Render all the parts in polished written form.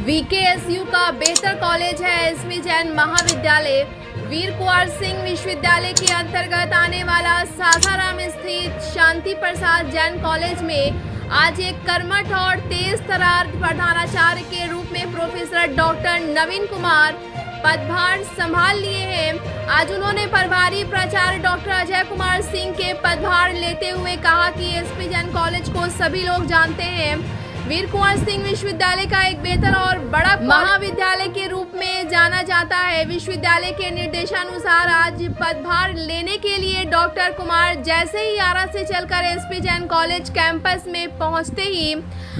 वीकेएसयू का बेहतर कॉलेज है एसपी जैन महाविद्यालय। वीर कुंवर सिंह विश्वविद्यालय के अंतर्गत आने वाला सासाराम स्थित शांति प्रसाद जैन कॉलेज में आज एक कर्मठ और तेज तर्रार प्रधानाचार्य के रूप में प्रोफेसर डॉक्टर नवीन कुमार पदभार संभाल लिए हैं। आज उन्होंने प्रभारी प्राचार्य डॉक्टर अजय कुमार सिंह के पदभार लेते हुए कहा कि एसपी जैन कॉलेज को सभी लोग जानते हैं। वीर कुंवर सिंह विश्वविद्यालय का एक बेहतर और बड़ा महाविद्यालय के रूप में जाना जाता है। विश्वविद्यालय के निर्देशानुसार आज पदभार लेने के लिए डॉक्टर कुमार जैसे ही आरा से चलकर एसपी जैन कॉलेज कैंपस में पहुंचते ही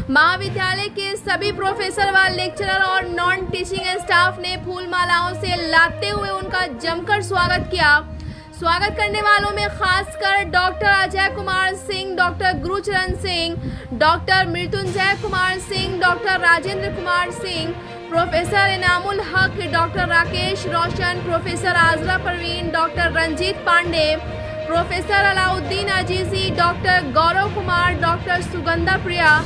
महाविद्यालय के सभी प्रोफेसर व लेक्चरर और नॉन टीचिंग स्टाफ ने फूल मालाओं से लादते हुए उनका जमकर स्वागत किया। स्वागत करने वालों में खासकर doctor Ajay Kumar Singh, doctor Gurucharan Singh, doctor Mrityunjay Kumar Singh, doctor Rajendra Kumar Singh, professor Inamul Haq, doctor Rakesh Roshan, professor Azra Parveen, doctor Ranjit Pandey, professor Alauddin Azizi, doctor Gaurav Kumar, doctor Sugandha Priya,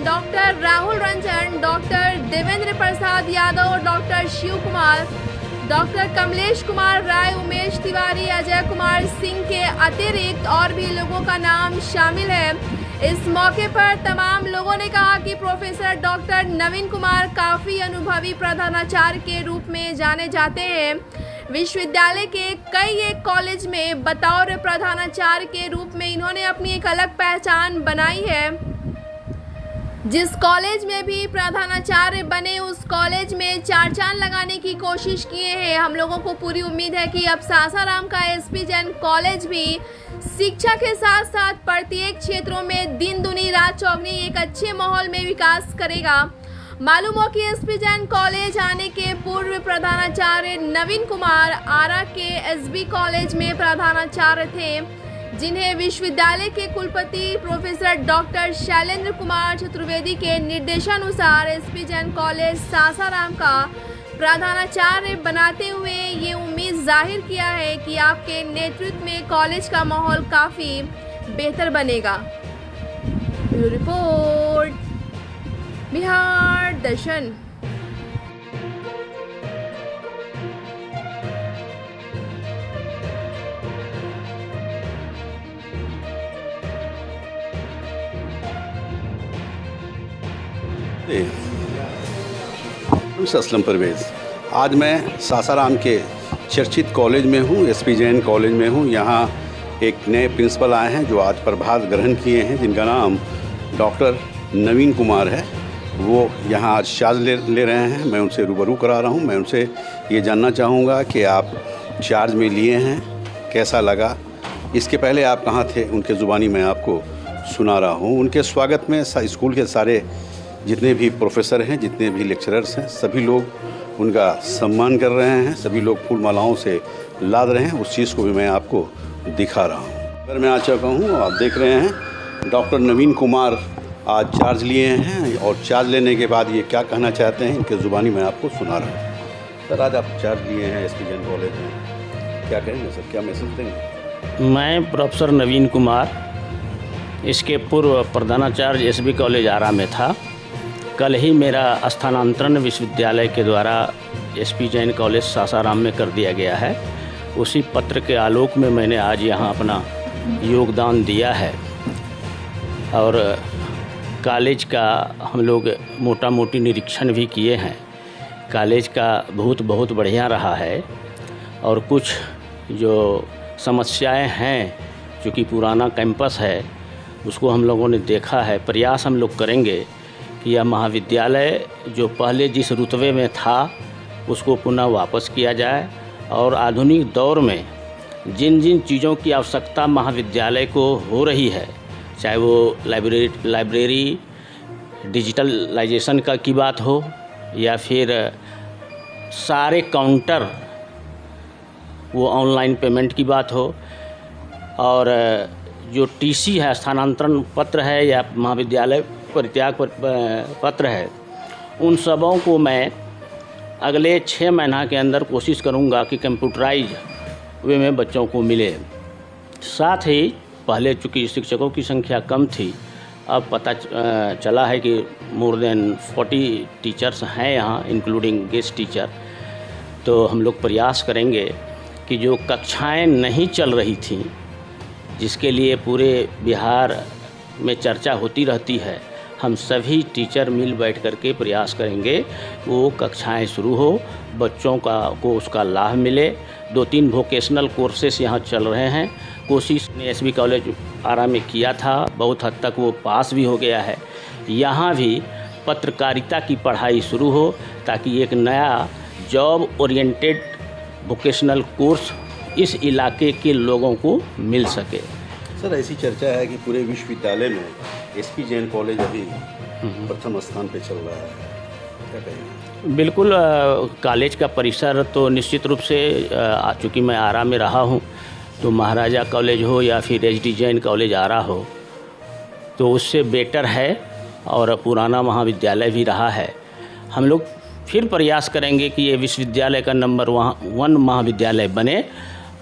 doctor Rahul Ranjan, doctor Devendra Prasad Yadav, doctor Shiv Kumar, doctor Kamlesh Kumar Rai, Umesh Tiwari, Ajay Kumar Singh के अतिरिक्त और भी लोगों का नाम शामिल है। इस मौके पर तमाम लोगों ने कहा कि प्रोफेसर डॉक्टर नवीन कुमार काफ़ी अनुभवी प्रधानाचार्य के रूप में जाने जाते हैं। विश्वविद्यालय के कई एक कॉलेज में बतौर प्रधानाचार्य के रूप में इन्होंने अपनी एक अलग पहचान बनाई है। जिस कॉलेज में भी प्रधानाचार्य बने उस कॉलेज में चार चांद लगाने की कोशिश किए हैं। हम लोगों को पूरी उम्मीद है कि अब सासाराम का एसपी जैन कॉलेज भी शिक्षा के साथ साथ प्रत्येक क्षेत्रों में दिन दुनी रात चौगनी एक अच्छे माहौल में विकास करेगा। मालूम हो कि एसपी जैन कॉलेज आने के पूर्व प्रधानाचार्य नवीन कुमार आरा के एसबी कॉलेज में प्रधानाचार्य थे, जिन्हें विश्वविद्यालय के कुलपति प्रोफेसर डॉक्टर शैलेंद्र कुमार चतुर्वेदी के निर्देशानुसार एसपी जैन कॉलेज सासाराम का प्रधानाचार्य बनाते हुए ये उम्मीद जाहिर किया है कि आपके नेतृत्व में कॉलेज का माहौल काफ़ी बेहतर बनेगा। ब्यूरो रिपोर्ट, बिहार दर्शन। असलम परवेज़। आज मैं सासाराम के चर्चित कॉलेज में हूँ, एसपी जैन कॉलेज में हूँ। यहाँ एक नए प्रिंसिपल आए हैं जो आज प्रभार ग्रहण किए हैं, जिनका नाम डॉक्टर नवीन कुमार है। वो यहाँ आज चार्ज ले रहे हैं। मैं उनसे रूबरू करा रहा हूँ। मैं उनसे ये जानना चाहूँगा कि आप चार्ज में लिए हैं, कैसा लगा। इसके पहले आप कहाँ थे, उनके ज़ुबानी मैं आपको सुना रहा हूँ। उनके स्वागत में स्कूल के सारे जितने भी प्रोफेसर हैं, जितने भी लेक्चरर्स हैं, सभी लोग उनका सम्मान कर रहे हैं। सभी लोग फूल मालाओं से लाद रहे हैं। उस चीज़ को भी मैं आपको दिखा रहा हूँ। अगर मैं आ चुका हूँ, आप देख रहे हैं डॉक्टर नवीन कुमार आज चार्ज लिए हैं और चार्ज लेने के बाद ये क्या कहना चाहते हैं, इनके ज़ुबानी मैं आपको सुना रहा हूँ। सर, आज आप चार्ज लिए हैं एसपी जैन कॉलेज में, क्या कहेंगे सर, क्या मैसेज देंगे? मैं प्रोफेसर नवीन कुमार, इसके पूर्व प्रधानाचार्य एसबी कॉलेज आरा में था। कल ही मेरा स्थानांतरण विश्वविद्यालय के द्वारा एसपी जैन कॉलेज सासाराम में कर दिया गया है। उसी पत्र के आलोक में मैंने आज यहाँ अपना योगदान दिया है और कॉलेज का हम लोग मोटा मोटी निरीक्षण भी किए हैं। कॉलेज का बहुत बढ़िया रहा है और कुछ जो समस्याएं हैं, चूँकि पुराना कैंपस है, उसको हम लोगों ने देखा है। प्रयास हम लोग करेंगे कि यह महाविद्यालय जो पहले जिस रुतबे में था उसको पुनः वापस किया जाए और आधुनिक दौर में जिन जिन चीज़ों की आवश्यकता महाविद्यालय को हो रही है, चाहे वो लाइब्रेरी डिजिटलाइजेशन की बात हो या फिर सारे काउंटर वो ऑनलाइन पेमेंट की बात हो, और जो टीसी है, स्थानांतरण पत्र है या महाविद्यालय परित्याग पत्र है, उन सबों को मैं अगले 6 महीना के अंदर कोशिश करूंगा कि कंप्यूटराइज वे में बच्चों को मिले। साथ ही पहले चूँकि शिक्षकों की संख्या कम थी अब पता चला है कि मोर देन 40 टीचर्स हैं यहाँ, इंक्लूडिंग गेस्ट टीचर। तो हम लोग प्रयास करेंगे कि जो कक्षाएं नहीं चल रही थीं, जिसके लिए पूरे बिहार में चर्चा होती रहती है, हम सभी टीचर मिल बैठ कर के प्रयास करेंगे वो कक्षाएं शुरू हो, बच्चों को उसका लाभ मिले। 2-3 वोकेशनल कोर्सेस यहाँ चल रहे हैं। कोशिश ने एसबी कॉलेज आरा में किया था, बहुत हद तक वो पास भी हो गया है। यहाँ भी पत्रकारिता की पढ़ाई शुरू हो ताकि एक नया जॉब ओरिएंटेड वोकेशनल कोर्स इस इलाके के लोगों को मिल सके। सर, ऐसी चर्चा है कि पूरे विश्वविद्यालय में एसपी जैन कॉलेज अभी प्रथम स्थान पे चल रहा है, क्या कहेंगे? बिल्कुल, कॉलेज का परिसर तो निश्चित रूप से चूँकि मैं आरा में रहा हूँ, तो महाराजा कॉलेज हो या फिर एसडी जैन कॉलेज आरा हो, तो उससे बेटर है और पुराना महाविद्यालय भी रहा है। हम लोग फिर प्रयास करेंगे कि ये विश्वविद्यालय का नंबर 1 महाविद्यालय बने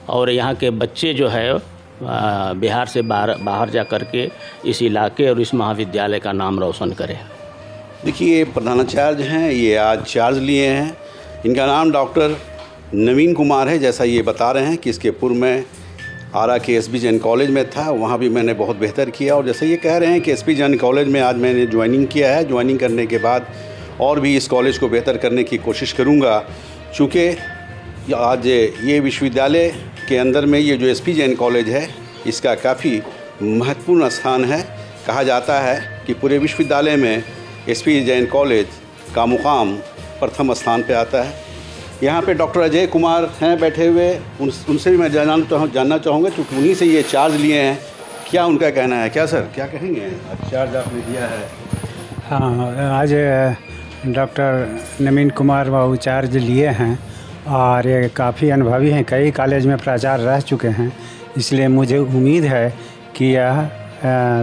और यहाँ के बच्चे जो है बिहार से बाहर जा कर के इस इलाके और इस महाविद्यालय का नाम रोशन करें। देखिए, ये प्रधानाचार्य हैं, ये आज चार्ज लिए हैं। इनका नाम डॉक्टर नवीन कुमार है। जैसा ये बता रहे हैं कि इसके पूर्व में आरा के एसपी जैन कॉलेज में था, वहाँ भी मैंने बहुत बेहतर किया। और जैसे ये कह रहे हैं कि एसपी जैन कॉलेज में आज मैंने ज्वाइनिंग किया है, ज्वाइनिंग करने के बाद और भी इस कॉलेज को बेहतर करने की कोशिश करूँगा। चूँकि आज ये विश्वविद्यालय के अंदर में ये जो एसपी जैन कॉलेज है, इसका काफ़ी महत्वपूर्ण स्थान है। कहा जाता है कि पूरे विश्वविद्यालय में एसपी जैन कॉलेज का मुकाम प्रथम स्थान पे आता है। यहाँ पे डॉक्टर अजय कुमार हैं बैठे हुए, उनसे भी मैं जानना चाहूँगा, क्योंकि उन्हीं से ये चार्ज लिए हैं। क्या उनका कहना है? क्या सर, क्या कहेंगे? आज चार्ज आपने दिया है। हाँ, आज डॉक्टर नवीन कुमार बाबू चार्ज लिए हैं और ये काफ़ी अनुभवी हैं, कई कॉलेज में प्राचार्य रह चुके हैं। इसलिए मुझे उम्मीद है कि यह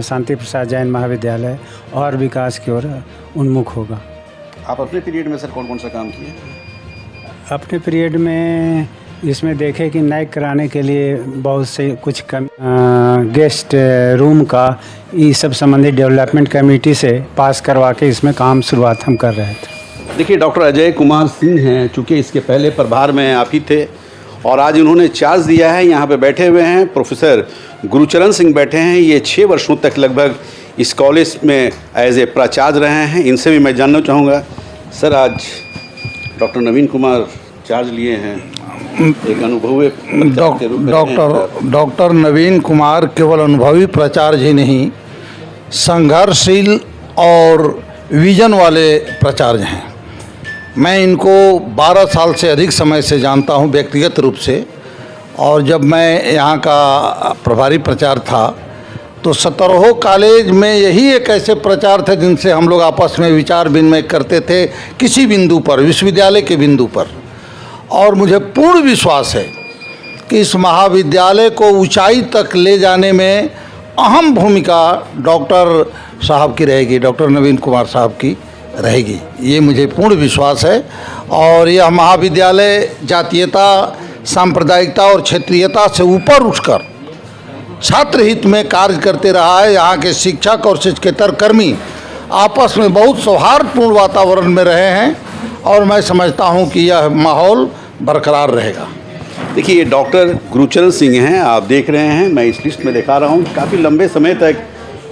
शांति प्रसाद जैन महाविद्यालय और विकास की ओर उन्मुख होगा। आप अपने पीरियड में सर कौन कौन सा काम किए? अपने पीरियड में इसमें देखे कि नए कराने के लिए बहुत से कुछ गेस्ट रूम का ये सब संबंधित डेवलपमेंट कमेटी से पास करवा के इसमें काम शुरुआत हम कर रहे थे। देखिए, डॉक्टर अजय कुमार सिंह हैं, चूँकि इसके पहले प्रभार में आप ही थे और आज उन्होंने चार्ज दिया है। यहाँ पे बैठे हुए हैं प्रोफेसर गुरुचरण सिंह बैठे हैं। ये 6 वर्षों तक लगभग इस कॉलेज में एज ए प्राचार्य रहे हैं। इनसे भी मैं जानना चाहूँगा। सर, आज डॉक्टर नवीन कुमार चार्ज लिए हैं, एक अनुभवी डॉक्टर नवीन कुमार केवल अनुभवी प्राचार्य ही नहीं, संघर्षशील और विजन वाले प्राचार्य हैं। मैं इनको 12 साल से अधिक समय से जानता हूं व्यक्तिगत रूप से, और जब मैं यहाँ का प्रभारी प्राचार्य था तो 17 कॉलेज में यही एक ऐसे प्राचार्य थे जिनसे हम लोग आपस में विचार विनिमय करते थे किसी बिंदु पर, विश्वविद्यालय के बिंदु पर। और मुझे पूर्ण विश्वास है कि इस महाविद्यालय को ऊंचाई तक ले जाने में अहम भूमिका डॉक्टर साहब की रहेगी, डॉक्टर नवीन कुमार साहब की रहेगी, ये मुझे पूर्ण विश्वास है। और यह महाविद्यालय जातीयता, सांप्रदायिकता और क्षेत्रीयता से ऊपर उठकर छात्र हित में कार्य करते रहा है। यहाँ के शिक्षक और शिक्षकेतर कर्मी आपस में बहुत सौहार्दपूर्ण वातावरण में रहे हैं और मैं समझता हूँ कि यह माहौल बरकरार रहेगा। देखिए, ये डॉक्टर गुरुचरण सिंह हैं, आप देख रहे हैं, मैं इस लिस्ट में दिखा रहा हूँ। काफ़ी लंबे समय तक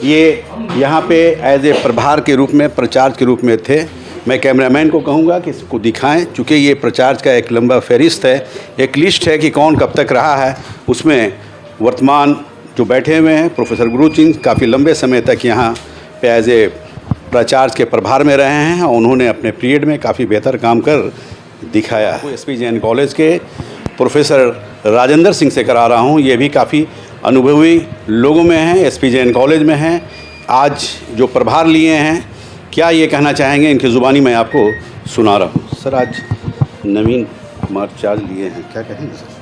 ये यहाँ पे एज ए प्रभार के रूप में, प्रचार्य के रूप में थे। मैं कैमरामैन को कहूँगा कि इसको दिखाएं, चूँकि ये प्रचार्य का एक लंबा फहरिस्त है, एक लिस्ट है कि कौन कब तक रहा है। उसमें वर्तमान जो बैठे हुए हैं प्रोफेसर गुरु सिंह काफ़ी लंबे समय तक यहाँ पे एज ए प्राचार्य के प्रभार में रहे हैं और उन्होंने अपने पीरियड में काफ़ी बेहतर काम कर दिखाया है। एसपी जैन कॉलेज के प्रोफेसर राजेंद्र सिंह से करा रहा हूँ, ये भी काफ़ी अनुभवी लोगों में हैं, एसपी जैन कॉलेज में हैं, आज जो प्रभार लिए हैं। क्या ये कहना चाहेंगे? इनकी ज़ुबानी मैं आपको सुना रहा हूँ। सर, आज नवीन कुमार चार्ज लिए हैं, क्या कहेंगे सर?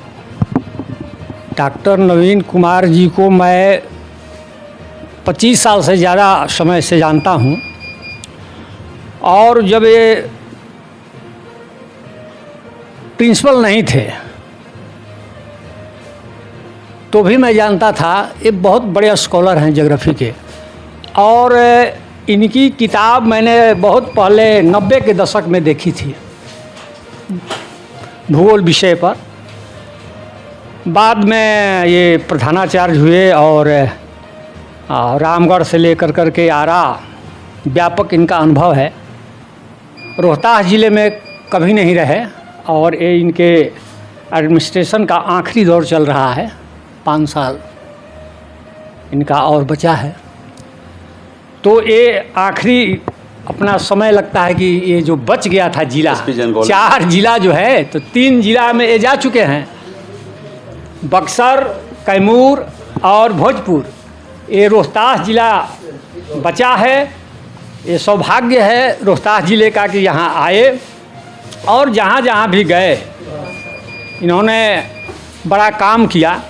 डॉक्टर नवीन कुमार जी को मैं 25 साल से ज़्यादा समय से जानता हूँ और जब ये प्रिंसिपल नहीं थे तो भी मैं जानता था ये बहुत बड़े स्कॉलर हैं ज्योग्राफी के। और इनकी किताब मैंने बहुत पहले 90 के दशक में देखी थी भूगोल विषय पर। बाद में ये प्रधानाचार्य हुए और रामगढ़ से लेकर के आरा व्यापक इनका अनुभव है। रोहतास ज़िले में कभी नहीं रहे और ये इनके एडमिनिस्ट्रेशन का आखिरी दौर चल रहा है, 5 साल इनका और बचा है। तो ये आखिरी अपना समय लगता है कि ये जो बच गया था जिला, 4 जिला जो है, तो 3 जिला में ये जा चुके हैं, बक्सर, कैमूर और भोजपुर। ये रोहतास जिला बचा है। ये सौभाग्य है रोहतास ज़िले का कि यहाँ आए और जहाँ जहाँ भी गए इन्होंने बड़ा काम किया।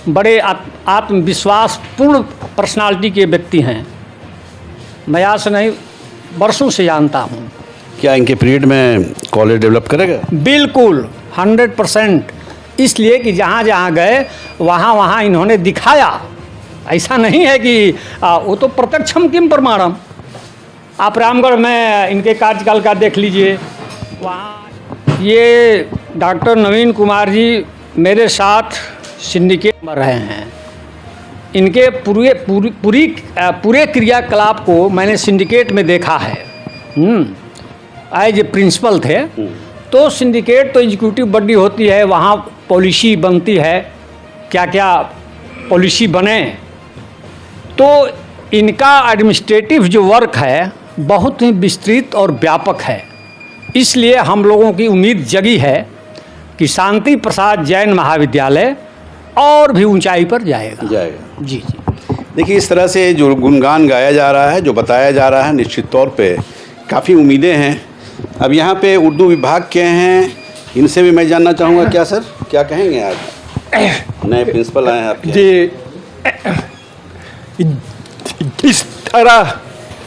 बड़े आत्मविश्वास पूर्ण पर्सनालिटी के व्यक्ति हैं। मैं आज से नहीं, वर्षों से जानता हूँ। क्या इनके पीरियड में कॉलेज डेवलप करेगा? बिल्कुल 100%। इसलिए कि जहाँ जहाँ गए वहाँ वहाँ इन्होंने दिखाया। ऐसा नहीं है कि वो तो प्रत्यक्षम किम प्रमाणम। आप रामगढ़ में इनके कार्यकाल का देख लीजिए। वहाँ ये डॉक्टर नवीन कुमार जी मेरे साथ सिंडिकेट में रहे हैं। इनके पूरे क्रियाकलाप को मैंने सिंडिकेट में देखा है। एज ए प्रिंसिपल थे। तो सिंडिकेट तो एग्जीक्यूटिव बॉडी होती है, वहाँ पॉलिसी बनती है, क्या क्या पॉलिसी बने। तो इनका एडमिनिस्ट्रेटिव जो वर्क है बहुत ही विस्तृत और व्यापक है। इसलिए हम लोगों की उम्मीद जगी है कि शांति प्रसाद जैन महाविद्यालय और भी ऊंचाई पर जाएगा। जी जी। देखिए, इस तरह से जो गुणगान गाया जा रहा है, जो बताया जा रहा है, निश्चित तौर पे काफ़ी उम्मीदें हैं। अब यहाँ पे उर्दू विभाग के हैं, इनसे भी मैं जानना चाहूँगा। क्या सर, क्या कहेंगे आज? नए प्रिंसिपल आए हैं आपके। जी, जिस तरह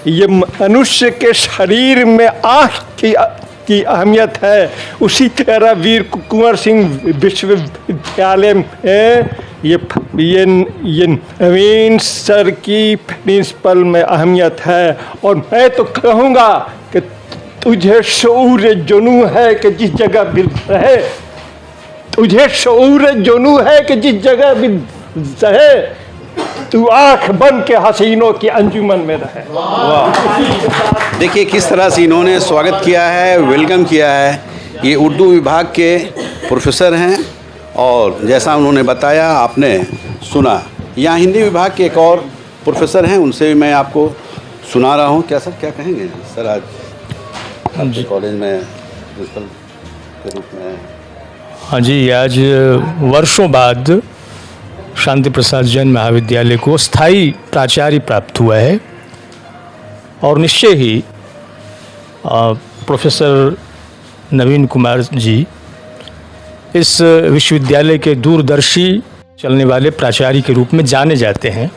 ये मनुष्य के शरीर में आँख की अहमियत है, उसी तरह वीर कुंवर सिंह विश्वविद्यालय में ये नवीन सर की प्रिंसिपल में अहमियत है। और मैं तो कहूँगा कि तुझे शऊर जुनू है कि जिस जगह भी रहे, तुझे शऊर जुनू है कि जिस जगह भी रहे, तू आँख बन के हसीनों की अंजुमन में रहे। वाह! देखिए किस तरह से इन्होंने स्वागत किया है, वेलकम किया है। ये उर्दू विभाग के प्रोफेसर हैं और जैसा उन्होंने बताया आपने सुना। यहाँ हिंदी विभाग के एक और प्रोफेसर हैं, उनसे भी मैं आपको सुना रहा हूँ। क्या सर, क्या कहेंगे सर आज आपके कॉलेज में प्रिंसिपल के रूप में? हाँ जी, आज वर्षों बाद शांति प्रसाद जैन महाविद्यालय को स्थायी प्राचार्य प्राप्त हुआ है और निश्चय ही प्रोफेसर नवीन कुमार जी इस विश्वविद्यालय के दूरदर्शी चलने वाले प्राचार्य के रूप में जाने जाते हैं।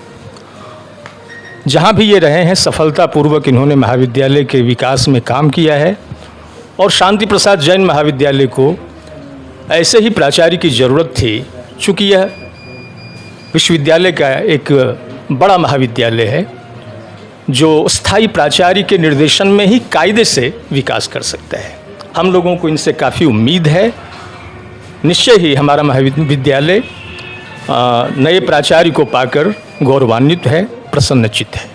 जहाँ भी ये रहे हैं सफलतापूर्वक इन्होंने महाविद्यालय के विकास में काम किया है और शांति प्रसाद जैन महाविद्यालय को ऐसे ही प्राचार्य की ज़रूरत थी। चूँकि यह विश्वविद्यालय का एक बड़ा महाविद्यालय है जो स्थायी प्राचार्य के निर्देशन में ही कायदे से विकास कर सकता है। हम लोगों को इनसे काफ़ी उम्मीद है। निश्चय ही हमारा महाविद्यालय नए प्राचार्य को पाकर गौरवान्वित है, प्रसन्नचित्त है।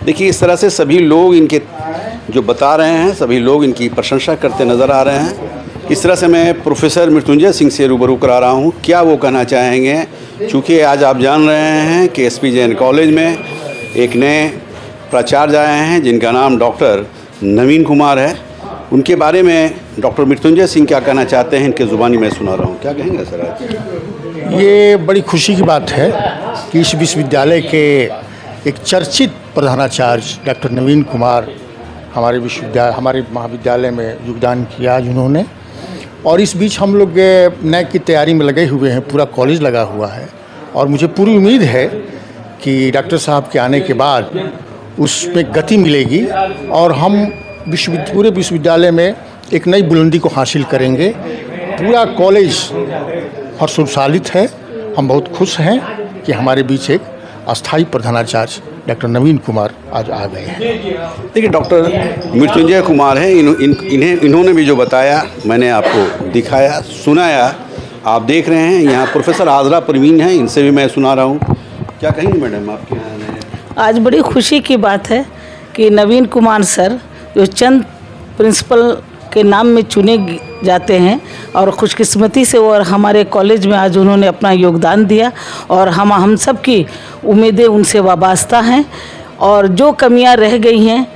देखिए, इस तरह से सभी लोग इनके जो बता रहे हैं, सभी लोग इनकी प्रशंसा करते नज़र आ रहे हैं। इस तरह से मैं प्रोफेसर मृत्युंजय सिंह से रूबरू करा रहा हूँ। क्या वो कहना चाहेंगे? चूँकि आज आप जान रहे हैं कि एसपी जैन कॉलेज में एक नए प्राचार्य आए हैं जिनका नाम डॉक्टर नवीन कुमार है। उनके बारे में डॉक्टर मृत्युंजय सिंह क्या कहना चाहते हैं, इनके ज़ुबानी में सुना रहा हूँ। क्या कहेंगे सर आज? ये बड़ी खुशी की बात है कि इस विश्वविद्यालय के एक चर्चित प्रधानाचार्य डॉक्टर नवीन कुमार हमारे महाविद्यालय में योगदान किया आज उन्होंने। और इस बीच हम लोग नए की तैयारी में लगे हुए हैं, पूरा कॉलेज लगा हुआ है और मुझे पूरी उम्मीद है कि डॉक्टर साहब के आने के बाद उसमें गति मिलेगी और हम पूरे विश्वविद्यालय में एक नई बुलंदी को हासिल करेंगे। पूरा कॉलेज हर्षोल्लासित है। हम बहुत खुश हैं कि हमारे बीच एक अस्थायी प्रधानाचार्य डॉक्टर नवीन कुमार आज आ गए हैं। देखिए, डॉक्टर मृत्युंजय कुमार हैं। इन्होंने भी जो बताया मैंने आपको दिखाया, सुनाया। आप देख रहे हैं यहाँ प्रोफेसर आजरा परवीन हैं, इनसे भी मैं सुना रहा हूँ। क्या कहेंगे मैडम आपके यहाँ? आज बड़ी खुशी की बात है कि नवीन कुमार सर जो चंद प्रिंसिपल के नाम में चुने जाते हैं और खुशकिस्मती से वो हमारे कॉलेज में आज उन्होंने अपना योगदान दिया और हम सब की उम्मीदें उनसे वाबस्ता हैं। और जो कमियां रह गई हैं,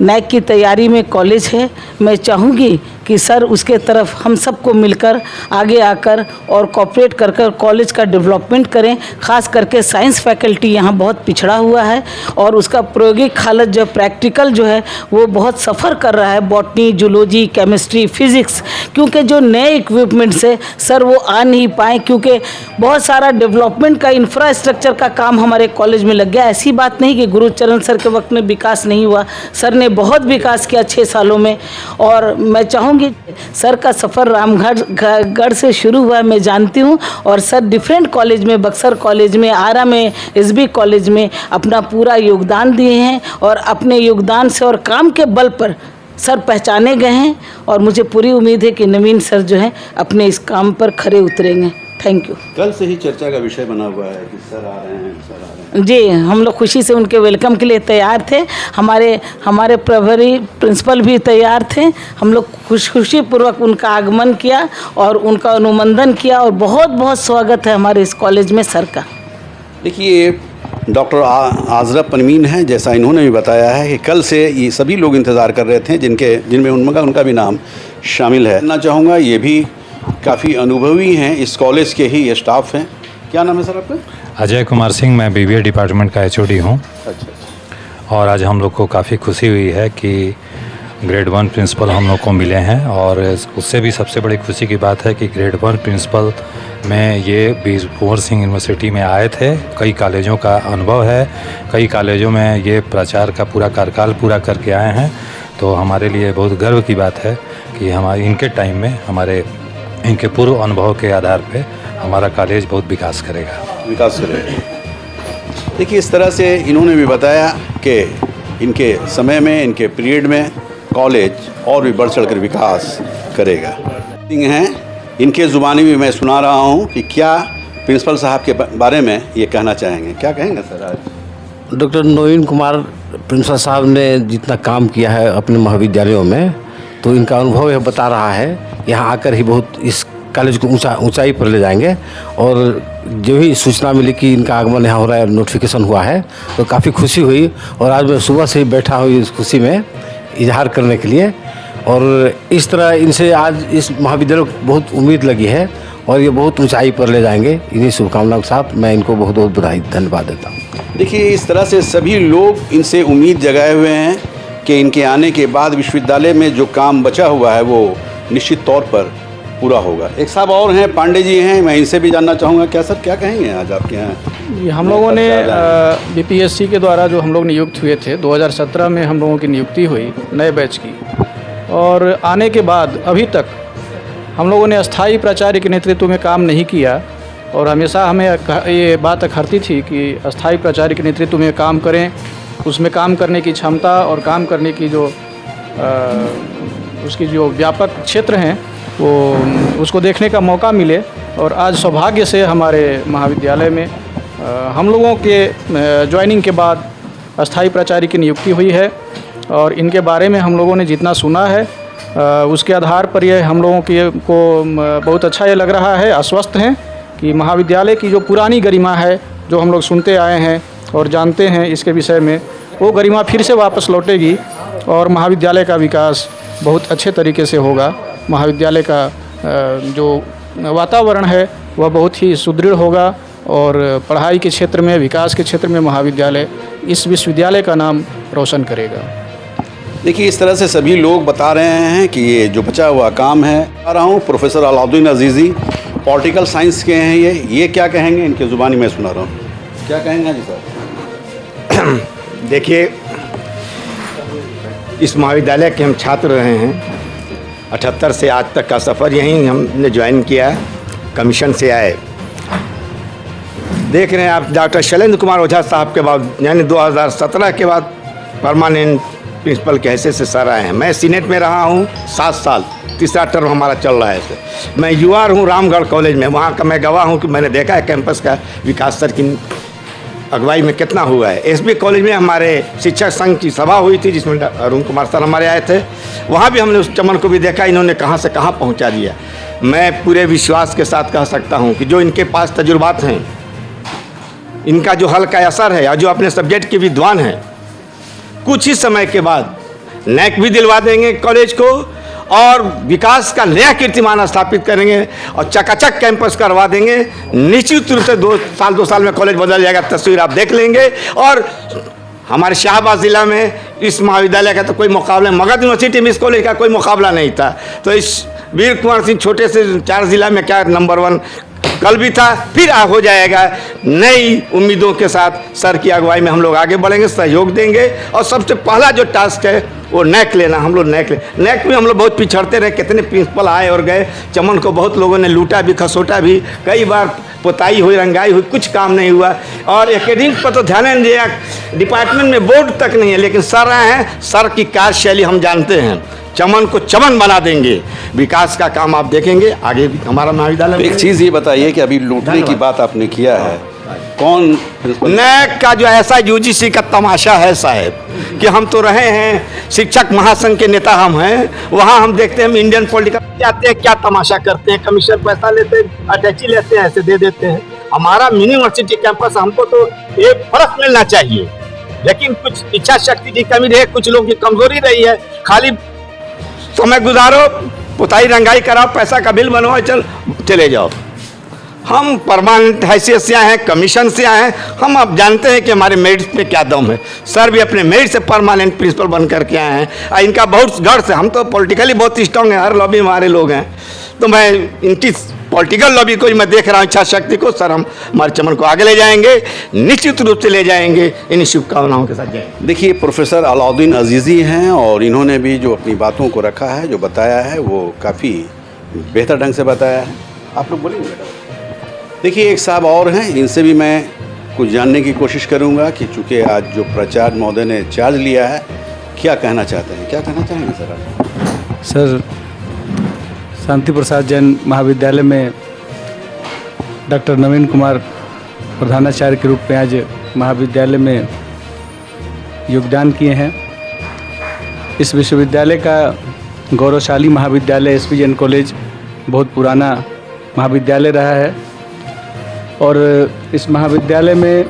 नैक की तैयारी में कॉलेज है, मैं चाहूँगी कि सर उसके तरफ हम सबको मिलकर आगे आकर और कोऑपरेट कर कॉलेज का डेवलपमेंट करें। ख़ास करके साइंस फैकल्टी यहाँ बहुत पिछड़ा हुआ है और उसका प्रायोगिक हालत जो प्रैक्टिकल जो है वो बहुत सफ़र कर रहा है, बॉटनी, जूलॉजी, केमिस्ट्री, फिज़िक्स, क्योंकि जो नए इक्विपमेंट से सर वो आ नहीं पाए, क्योंकि बहुत सारा डेवलपमेंट का इंफ्रास्ट्रक्चर का काम हमारे कॉलेज में लग गया। ऐसी बात नहीं कि गुरुचरण सर के वक्त में विकास नहीं हुआ, सर ने बहुत विकास किया 6 सालों में। और मैं चाहूँगी सर का सफ़र रामगढ़ से शुरू हुआ, मैं जानती हूँ, और सर डिफरेंट कॉलेज में, बक्सर कॉलेज में, आरा में, एसबी कॉलेज में अपना पूरा योगदान दिए हैं और अपने योगदान से और काम के बल पर सर पहचाने गए हैं। और मुझे पूरी उम्मीद है कि नवीन सर जो है अपने इस काम पर खरे उतरेंगे। Thank you. कल से ही चर्चा का विषय बना हुआ है कि सर आ रहे हैं, सर आ रहे हैं। जी, हम लोग खुशी से उनके वेलकम के लिए तैयार थे। हमारे प्रभारी प्रिंसिपल भी तैयार थे। हम लोग खुशी पूर्वक उनका आगमन किया और उनका अनुमोदन किया और बहुत बहुत स्वागत है हमारे इस कॉलेज में सर का। देखिए, डॉक्टर आजरा परवीन हैं, जैसा इन्होंने भी बताया है कि कल से ये सभी लोग इंतज़ार कर रहे थे, जिनमें उनका भी नाम शामिल है। मैं चाहूँगा ये भी काफ़ी अनुभवी हैं, इस कॉलेज के ही स्टाफ हैं। क्या नाम है सर आपका? अजय कुमार सिंह, मैं बीबीए डिपार्टमेंट का एचओडी हूँ। अच्छा। और आज हम लोग को काफ़ी खुशी हुई है कि ग्रेड 1 प्रिंसिपल हम लोग को मिले हैं। और उससे भी सबसे बड़ी खुशी की बात है कि ग्रेड 1 प्रिंसिपल में ये वीर कुंवर सिंह यूनिवर्सिटी में आए थे। कई कॉलेजों का अनुभव है, कई कॉलेजों में ये प्राचार्य का पूरा कार्यकाल पूरा करके आए हैं। तो हमारे लिए बहुत गर्व की बात है कि हमारे इनके टाइम में इनके पूर्व अनुभव के आधार पे हमारा कॉलेज बहुत विकास करेगा। देखिए, इस तरह से इन्होंने भी बताया कि इनके समय में, इनके पीरियड में कॉलेज और भी बढ़ चढ़कर विकास करेगा। हैं इनके ज़ुबानी में मैं सुना रहा हूँ कि क्या प्रिंसिपल साहब के बारे में ये कहना चाहेंगे। क्या कहेंगे सर आज? डॉक्टर नवीन कुमार प्रिंसिपल साहब ने जितना काम किया है अपने महाविद्यालयों में, तो इनका अनुभव यह बता रहा है यहाँ आकर ही बहुत इस कॉलेज को ऊंचाई पर ले जाएंगे। और जो ही सूचना मिली कि इनका आगमन यहाँ हो रहा है, नोटिफिकेशन हुआ है, तो काफ़ी खुशी हुई। और आज मैं सुबह से ही बैठा हूँ इस खुशी में इजहार करने के लिए। और इस तरह इनसे आज इस महाविद्यालय को बहुत उम्मीद लगी है और ये बहुत ऊंचाई पर ले जाएंगे। इन्हीं शुभकामनाओं के साथ मैं इनको बहुत बहुत बधाई, धन्यवाद देता हूँ। देखिए, इस तरह से सभी लोग इनसे उम्मीद जगाए हुए हैं कि इनके आने के बाद विश्वविद्यालय में जो काम बचा हुआ है वो निश्चित तौर पर पूरा होगा। एक साहब और हैं, पांडे जी हैं, मैं इनसे भी जानना चाहूँगा। क्या सर, क्या कहेंगे आज आपके यहाँ? हम लोगों ने बीपीएससी के द्वारा जो हम लोग नियुक्त हुए थे 2017 में हम लोगों की नियुक्ति हुई नए बैच की, और आने के बाद अभी तक हम लोगों ने अस्थाई प्राचार्य के नेतृत्व में काम नहीं किया। और हमेशा हमें ये बात अखरती थी कि अस्थाई प्राचार्य के नेतृत्व में काम करें, उसमें काम करने की क्षमता और काम करने की जो उसकी जो व्यापक क्षेत्र हैं वो उसको देखने का मौका मिले। और आज सौभाग्य से हमारे महाविद्यालय में हम लोगों के ज्वाइनिंग के बाद अस्थाई प्राचार्य की नियुक्ति हुई है। और इनके बारे में हम लोगों ने जितना सुना है उसके आधार पर ये हम लोगों को बहुत अच्छा ये लग रहा है, आश्वस्त हैं कि महाविद्यालय की जो पुरानी गरिमा है, जो हम लोग सुनते आए हैं और जानते हैं इसके विषय में, वो गरिमा फिर से वापस लौटेगी और महाविद्यालय का विकास बहुत अच्छे तरीके से होगा। महाविद्यालय का जो वातावरण है वह बहुत ही सुदृढ़ होगा और पढ़ाई के क्षेत्र में, विकास के क्षेत्र में महाविद्यालय इस विश्वविद्यालय का नाम रोशन करेगा। देखिए, इस तरह से सभी लोग बता रहे हैं कि ये जो बचा हुआ काम है। आ रहा हूँ प्रोफेसर अलाउद्दीन अजीज़ी, पॉलिटिकल साइंस के हैं ये क्या कहेंगे? इनके ज़ुबानी में सुना रहा हूँ। क्या कहेंगे जी सर? देखिए, इस महाविद्यालय के हम छात्र रहे हैं। 78 से आज तक का सफ़र यहीं हमने ज्वाइन किया, कमीशन से आए। देख रहे हैं आप डॉक्टर शैलेंद्र कुमार ओझा साहब के बाद यानी 2017 के बाद परमानेंट प्रिंसिपल के हैसियत से सर आए हैं। मैं सीनेट में रहा हूँ 7 साल, तीसरा टर्म हमारा चल रहा है। मैं युवा हूँ रामगढ़ कॉलेज में, वहाँ का मैं गवाह हूँ कि मैंने देखा है कैंपस का विकास सर की अगुवाई में कितना हुआ है। एसबी कॉलेज में हमारे शिक्षक संघ की सभा हुई थी जिसमें अरुण कुमार सर हमारे आए थे। वहाँ भी हमने उस चमन को भी देखा, इन्होंने कहाँ से कहाँ पहुँचा दिया। मैं पूरे विश्वास के साथ कह सकता हूँ कि जो इनके पास तजुर्बात हैं, इनका जो हल्का असर है और जो अपने सब्जेक्ट के विद्वान हैं, कुछ ही समय के बाद नैक भी दिलवा देंगे कॉलेज को और विकास का नया कीर्तिमान स्थापित करेंगे और चकाचक कैंपस करवा देंगे। निश्चित रूप से 2 साल में कॉलेज बदल जाएगा, तस्वीर आप देख लेंगे। और हमारे शाहबाद ज़िला में इस महाविद्यालय का तो कोई मुकाबला, मगध यूनिवर्सिटी में इस कॉलेज का कोई मुकाबला नहीं था। तो इस वीर कुंवर सिंह छोटे से 4 जिला में क्या नंबर 1 कल भी था, फिर हो जाएगा। नई उम्मीदों के साथ सर की अगुवाई में हम लोग आगे बढ़ेंगे, सहयोग देंगे। और सबसे पहला जो टास्क है वो नैक लेना। हम लोग नैक में हम लोग बहुत पिछड़ते रहे, कितने प्रिंसिपल आए और गए। चमन को बहुत लोगों ने लूटा भी, खसोटा भी, कई बार पोताई हुई, रंगाई हुई, कुछ काम नहीं हुआ। और एकेडमिक पर तो ध्यान नहीं दिया, डिपार्टमेंट में बोर्ड तक नहीं है, लेकिन सर आए हैं। सर की कार्यशैली हम जानते हैं, चमन को चमन बना देंगे। विकास का काम आप देखेंगे आगे भी हमारा महाविद्यालय। एक चीज़ ये बताइए कि अभी लूटने की बात आपने किया है, कौन नैक का जो ऐसा यूजीसी का तमाशा है साहब कि हम तो रहे हैं शिक्षक महासंघ के नेता, हम हैं वहाँ, हम देखते हैं इंडियन पॉलिटिकल आते हैं, क्या तमाशा करते हैं, कमीशन पैसा लेते हैं, अटैची लेते हैं, ऐसे दे देते हैं। हमारा मिनी यूनिवर्सिटी कैंपस हमको तो एक फर्क मिलना चाहिए, लेकिन कुछ इच्छा शक्ति की कमी रही, कुछ लोगों की कमजोरी रही है। खाली समय गुजारो, पुताई रंगाई कराओ, पैसा का बिल बनवाओ, चले जाओ। हम परमानेंट हैसियत से आए हैं, कमीशन से आए हैं। हम अब जानते हैं कि हमारे मेरिट पे क्या दम है। सर भी अपने मेरिट से परमानेंट प्रिंसिपल बन करके आए हैं और इनका बहुत गर्व से, हम तो पॉलिटिकली बहुत स्ट्रांग हैं, हर लॉबी में हमारे लोग हैं। तो मैं इनकी पॉलिटिकल लॉबी को मैं देख रहा हूँ, इच्छा शक्ति को। सर हम हमारे चमन को आगे ले जाएंगे, निश्चित रूप से ले जाएंगे, इन शुभकामनाओं के साथ जाएंगे। देखिए, प्रोफेसर अलाउद्दीन अजीज़ी हैं और इन्होंने भी जो अपनी बातों को रखा है, जो बताया है, वो काफ़ी बेहतर ढंग से बताया है। आप लोग बोलेंगे बेटा? देखिए, एक साहब और हैं, इनसे भी मैं कुछ जानने की कोशिश करूंगा कि चूँकि आज जो प्राचार्य महोदय ने चार्ज लिया है, क्या कहना चाहते हैं, क्या कहना चाहेंगे सर आप? सर, शांति प्रसाद जैन महाविद्यालय में डॉक्टर नवीन कुमार प्रधानाचार्य के रूप में आज महाविद्यालय में योगदान किए हैं। इस विश्वविद्यालय का गौरवशाली महाविद्यालय एसपी जैन कॉलेज बहुत पुराना महाविद्यालय रहा है और इस महाविद्यालय में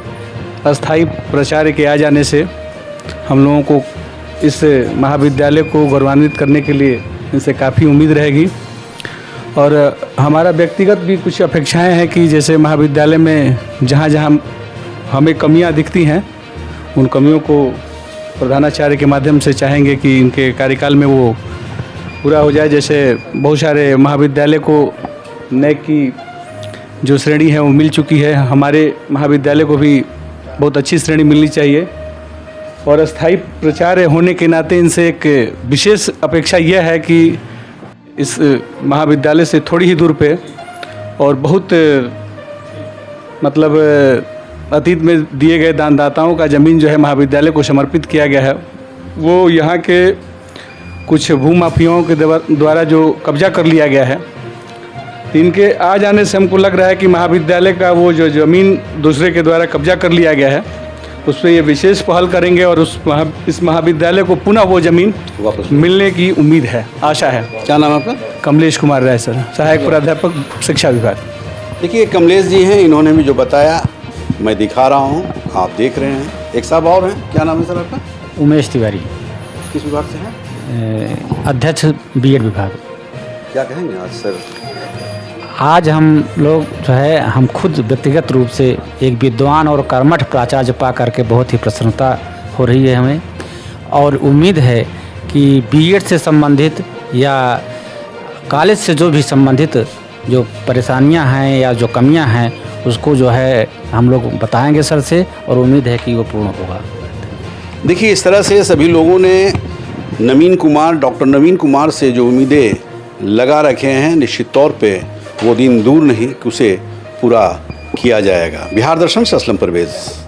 अस्थाई प्राचार्य के आ जाने से हम लोगों को इस महाविद्यालय को गौरवान्वित करने के लिए इनसे काफ़ी उम्मीद रहेगी। और हमारा व्यक्तिगत भी कुछ अपेक्षाएं हैं कि जैसे महाविद्यालय में जहाँ जहाँ हमें कमियां दिखती हैं, उन कमियों को प्रधानाचार्य के माध्यम से चाहेंगे कि इनके कार्यकाल में वो पूरा हो जाए। जैसे बहुत सारे महाविद्यालय को नैक की जो श्रेणी है वो मिल चुकी है, हमारे महाविद्यालय को भी बहुत अच्छी श्रेणी मिलनी चाहिए। और अस्थाई प्राचार्य होने के नाते इनसे एक विशेष अपेक्षा यह है कि इस महाविद्यालय से थोड़ी ही दूर पे और बहुत मतलब अतीत में दिए गए दानदाताओं का ज़मीन जो है महाविद्यालय को समर्पित किया गया है, वो यहाँ के कुछ भूमाफियाओं के द्वारा जो कब्जा कर लिया गया है। इनके आ जाने से हमको लग रहा है कि महाविद्यालय का वो जो ज़मीन दूसरे के द्वारा कब्जा कर लिया गया है, उस पर ये विशेष पहल करेंगे और इस महाविद्यालय को पुनः वो ज़मीन वापस मिलने की उम्मीद है, आशा है। क्या नाम है आपका? कमलेश कुमार राय सर, सहायक प्राध्यापक शिक्षा विभाग। देखिए, कमलेश जी हैं, इन्होंने भी जो बताया मैं दिखा रहा हूँ, आप देख रहे हैं। एक साहब और हैं, क्या नाम है सर आपका? उमेश तिवारी। किस विभाग से हैं? अध्यक्ष बीएड विभाग। क्या कहेंगे आज सर? आज हम लोग जो है, हम खुद व्यक्तिगत रूप से एक विद्वान और कर्मठ प्राचार्य पा करके बहुत ही प्रसन्नता हो रही है हमें, और उम्मीद है कि बीएड से संबंधित या कॉलेज से जो भी संबंधित जो परेशानियां हैं या जो कमियां हैं, उसको जो है हम लोग बताएंगे सर से, और उम्मीद है कि वो पूर्ण होगा। देखिए, इस तरह से सभी लोगों ने नवीन कुमार, डॉक्टर नवीन कुमार से जो उम्मीदें लगा रखे हैं, निश्चित तौर पे वो दिन दूर नहीं कि उसे पूरा किया जाएगा। बिहार दर्शन से असलम परवेज़।